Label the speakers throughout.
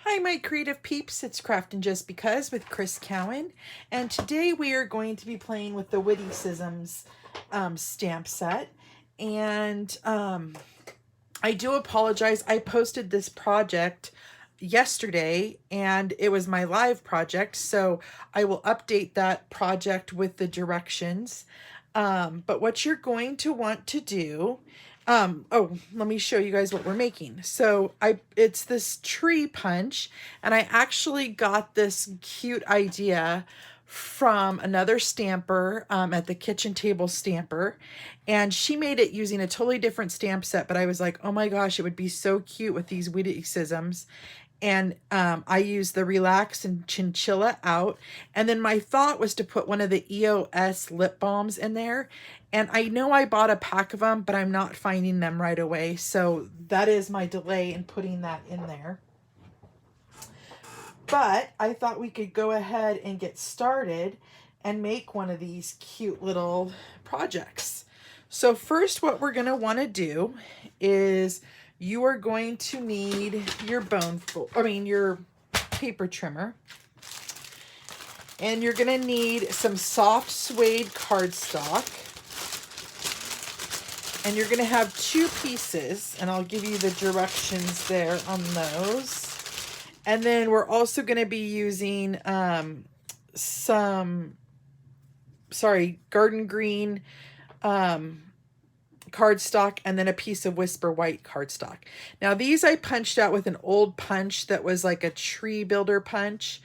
Speaker 1: Hi, my creative peeps. It's Craftin' Just Because with Chris Cowan. And today we are going to be playing with the Witty-Cisms stamp set. And I do apologize. I posted this project yesterday and it was my live project. So I will update that project with the directions. But what you're going to want to do, oh, let me show you guys what we're making. So it's this tree punch, and I actually got this cute idea from another stamper at the kitchen table stamper, and she made it using a totally different stamp set, but I was like, oh my gosh, it would be so cute with these Witty-Cisms. And I used the Relax and Chinchilla out. And then my thought was to put one of the EOS lip balms in there. And I know I bought a pack of them, but I'm not finding them right away. So that is my delay in putting that in there. But I thought we could go ahead and get started and make one of these cute little projects. So first, what we're going to want to do is you are going to need your your paper trimmer. And you're going to need some soft suede cardstock. And you're going to have two pieces, and I'll give you the directions there on those. And then we're also going to be using garden green cardstock, and then a piece of Whisper White cardstock. Now these I punched out with an old punch that was like a tree builder punch,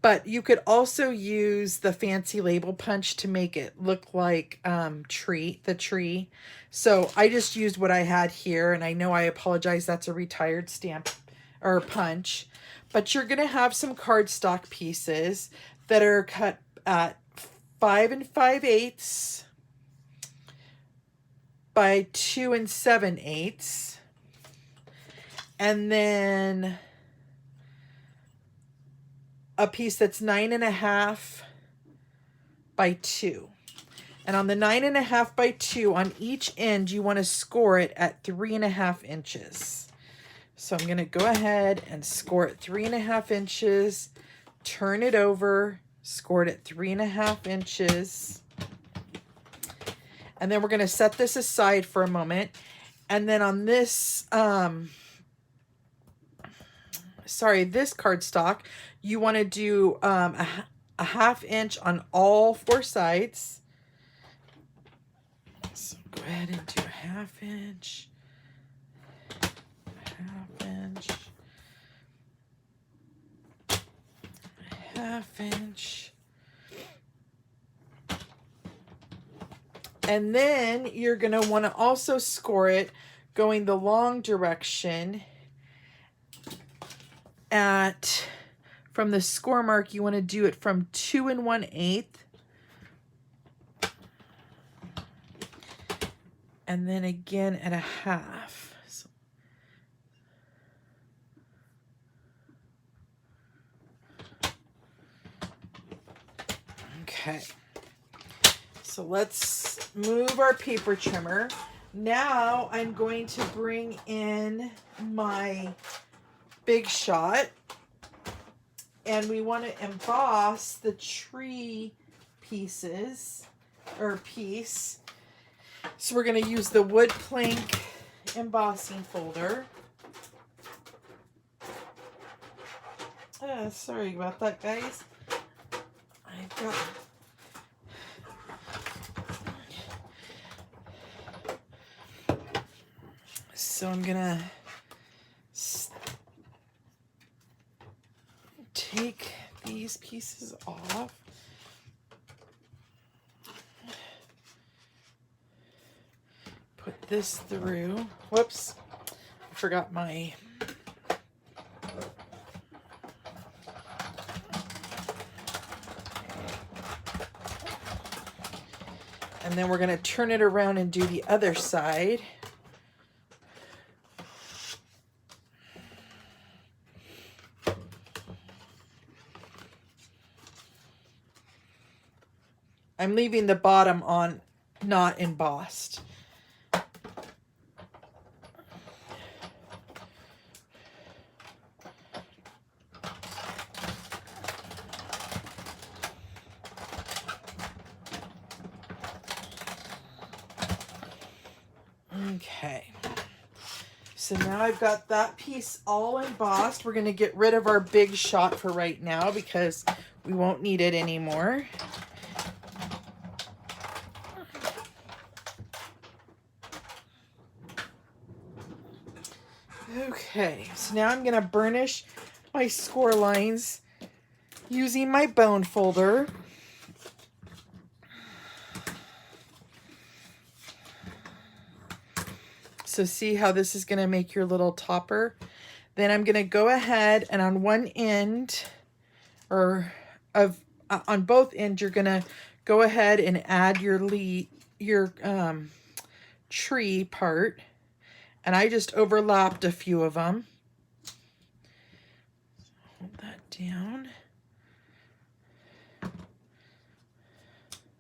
Speaker 1: but you could also use the fancy label punch to make it look like the tree. So I just used what I had here, and I know I apologize, that's a retired stamp or punch. But you're going to have some cardstock pieces that are cut at 5 5/8 by 2 7/8, and then a piece that's 9 1/2 by 2. And on the 9 1/2 by 2, on each end, you want to score it at 3 1/2 inches. So I'm going to go ahead and score it 3 1/2 inches, turn it over, score it at 3 1/2 inches. And then we're going to set this aside for a moment. And then on this, this cardstock, you want to do a 1/2 inch on all 4 sides. So go ahead and do a 1/2 inch, 1/2 inch, 1/2 inch. And then you're going to want to also score it going the long direction from the score mark, you want to do it from 2 1/8. And then again at a 1/2. So, okay. So let's move our paper trimmer. Now I'm going to bring in my Big Shot, and we want to emboss the tree pieces or piece. So we're going to use the wood plank embossing folder. Sorry about that, guys. I've got So I'm gonna take these pieces off. Put this through. Whoops, I forgot my and then we're gonna turn it around and do the other side. I'm leaving the bottom on not embossed. Okay. So now I've got that piece all embossed. We're going to get rid of our big shot for right now because we won't need it anymore. Okay, so now I'm going to burnish my score lines using my bone folder. So see how this is going to make your little topper? Then I'm going to go ahead and on one end, or on both ends, you're going to go ahead and add your tree part. And I just overlapped a few of them. Hold that down.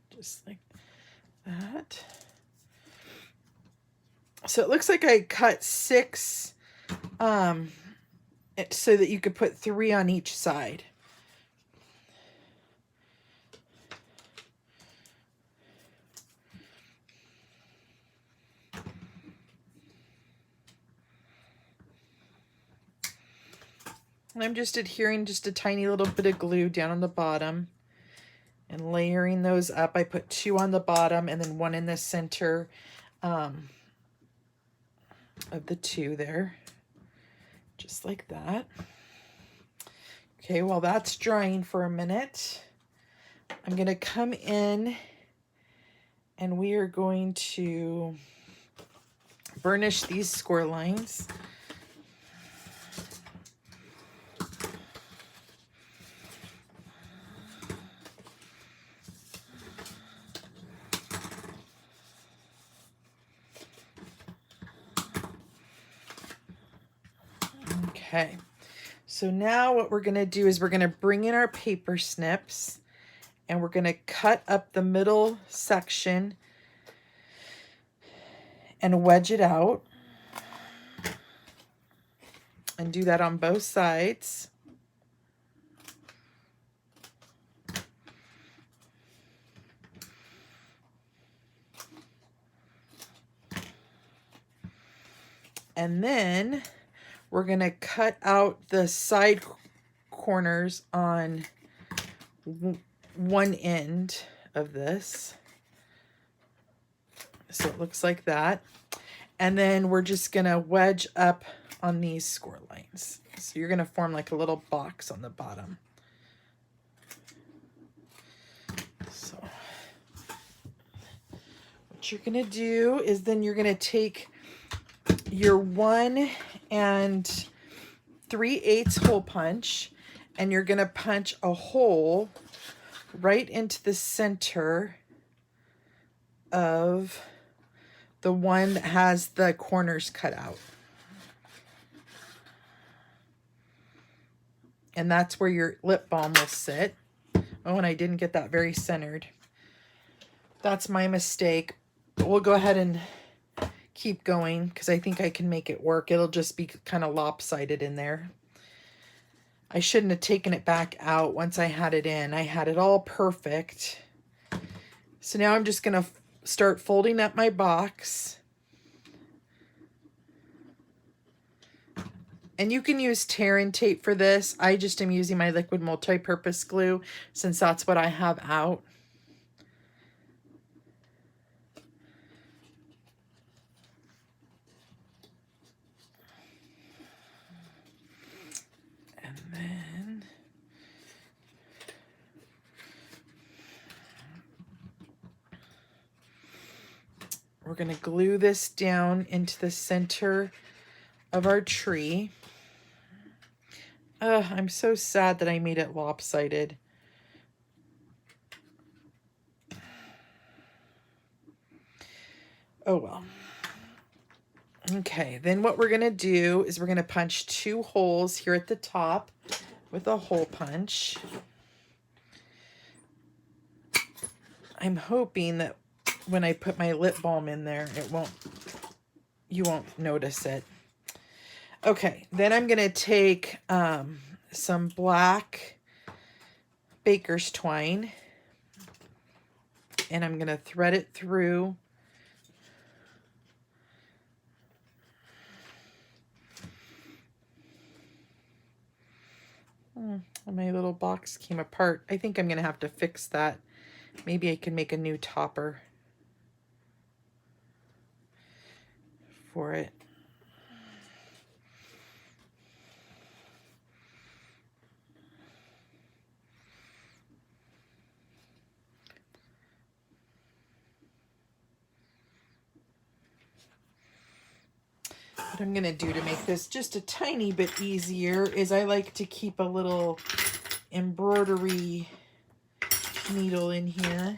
Speaker 1: Just like that. So it looks like I cut 6 so that you could put 3 on each side. I'm just adhering just a tiny little bit of glue down on the bottom and layering those up. I put 2 on the bottom and then 1 in the center of the 2 there, just like that. Okay, while that's drying for a minute, I'm going to come in and we are going to burnish these score lines. Okay, so now what we're going to do is we're going to bring in our paper snips and we're going to cut up the middle section and wedge it out, and do that on both sides. And then we're going to cut out the side corners on one end of this. So it looks like that. And then we're just going to wedge up on these score lines. So you're going to form like a little box on the bottom. So what you're going to do is then you're going to take your 1 3/8 hole punch, and you're going to punch a hole right into the center of the one that has the corners cut out. And that's where your lip balm will sit. Oh, and I didn't get that very centered. That's my mistake. But we'll go ahead and keep going because I think I can make it work. It'll just be kind of lopsided in there. I shouldn't have taken it back out once I had it in. I had it all perfect. So now I'm just going to start folding up my box. And you can use tear and tape for this. I just am using my liquid multi-purpose glue since that's what I have out. And then we're going to glue this down into the center of our tree. I'm so sad that I made it lopsided. Oh well. Okay, then what we're going to do is we're going to punch 2 holes here at the top with a hole punch. I'm hoping that when I put my lip balm in there, you won't notice it. Okay, then I'm going to take some black baker's twine, and I'm going to thread it through My little box came apart. I think I'm gonna have to fix that. Maybe I can make a new topper for it. What I'm gonna do to make this just a tiny bit easier is I like to keep a little embroidery needle in here.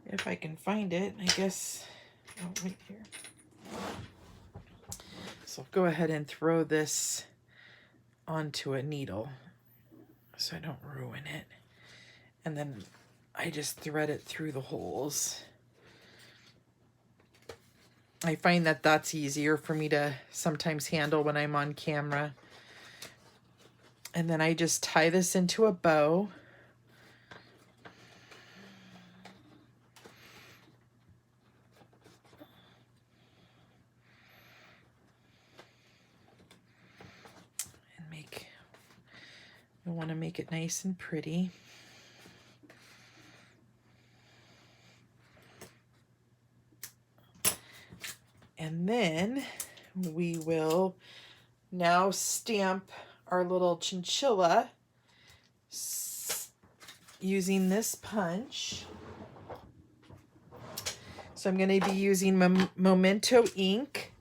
Speaker 1: If I can find it, I guess. Oh, right here. So I'll go ahead and throw this onto a needle so I don't ruin it. And then I just thread it through the holes. I find that that's easier for me to sometimes handle when I'm on camera. And then I just tie this into a bow. And you want to make it nice and pretty. And then we will now stamp our little chinchilla using this punch. So I'm going to be using Memento ink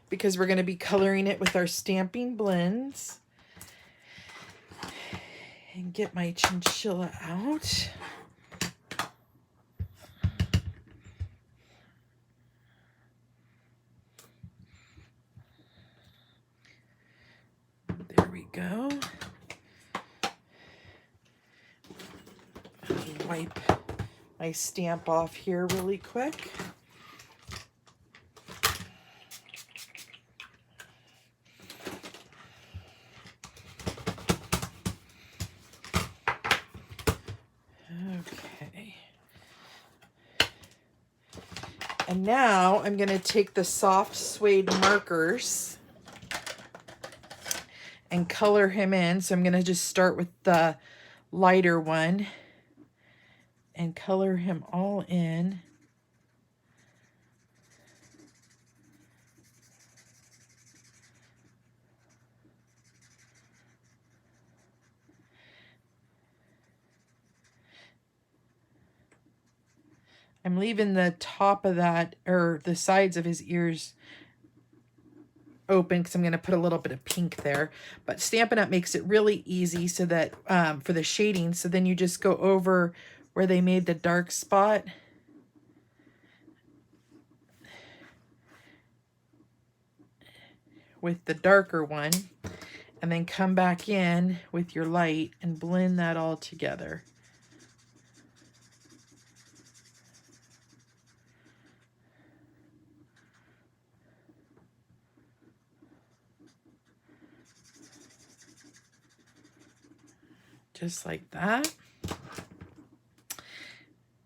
Speaker 1: because we're going to be coloring it with our Stampin Blends. And get my chinchilla out. There we go. Let me wipe my stamp off here really quick. Okay. And now I'm going to take the soft suede markers and color him in. So I'm going to just start with the lighter one and color him all in. I'm leaving the top of that, or the sides of his ears open because I'm going to put a little bit of pink there. But Stampin' Up! Makes it really easy so that for the shading. So then you just go over where they made the dark spot. With the darker one. And then come back in with your light and blend that all together. Just like that.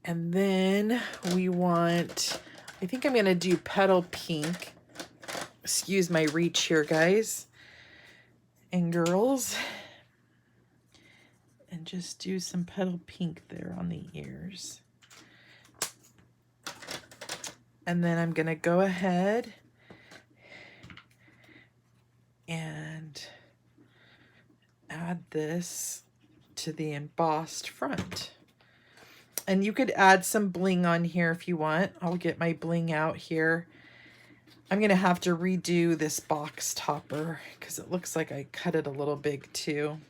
Speaker 1: And then we want, I think I'm going to do petal pink. Excuse my reach here, guys and girls. And just do some petal pink there on the ears. And then I'm going to go ahead and add this to the embossed front. And you could add some bling on here if you want. I'll get my bling out here. I'm going to have to redo this box topper because it looks like I cut it a little big too.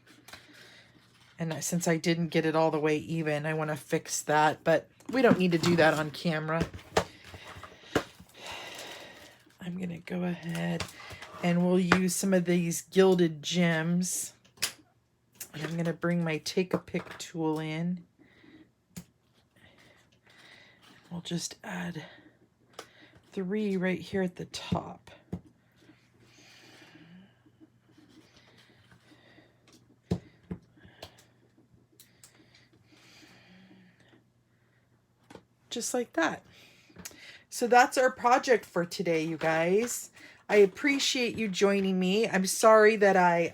Speaker 1: And since I didn't get it all the way even, I want to fix that. But we don't need to do that on camera. I'm going to go ahead and we'll use some of these gilded gems. And I'm going to bring my Take a Pick tool in. We'll just add 3 right here at the top. Just like that. So that's our project for today, you guys. I appreciate you joining me. I'm sorry that I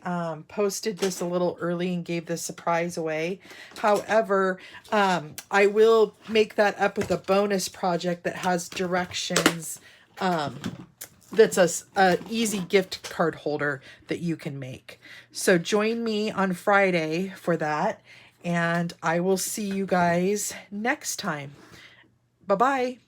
Speaker 1: posted this a little early and gave the surprise away. However, I will make that up with a bonus project that has directions. That's a easy gift card holder that you can make. So join me on Friday for that, and I will see you guys next time. Bye-bye.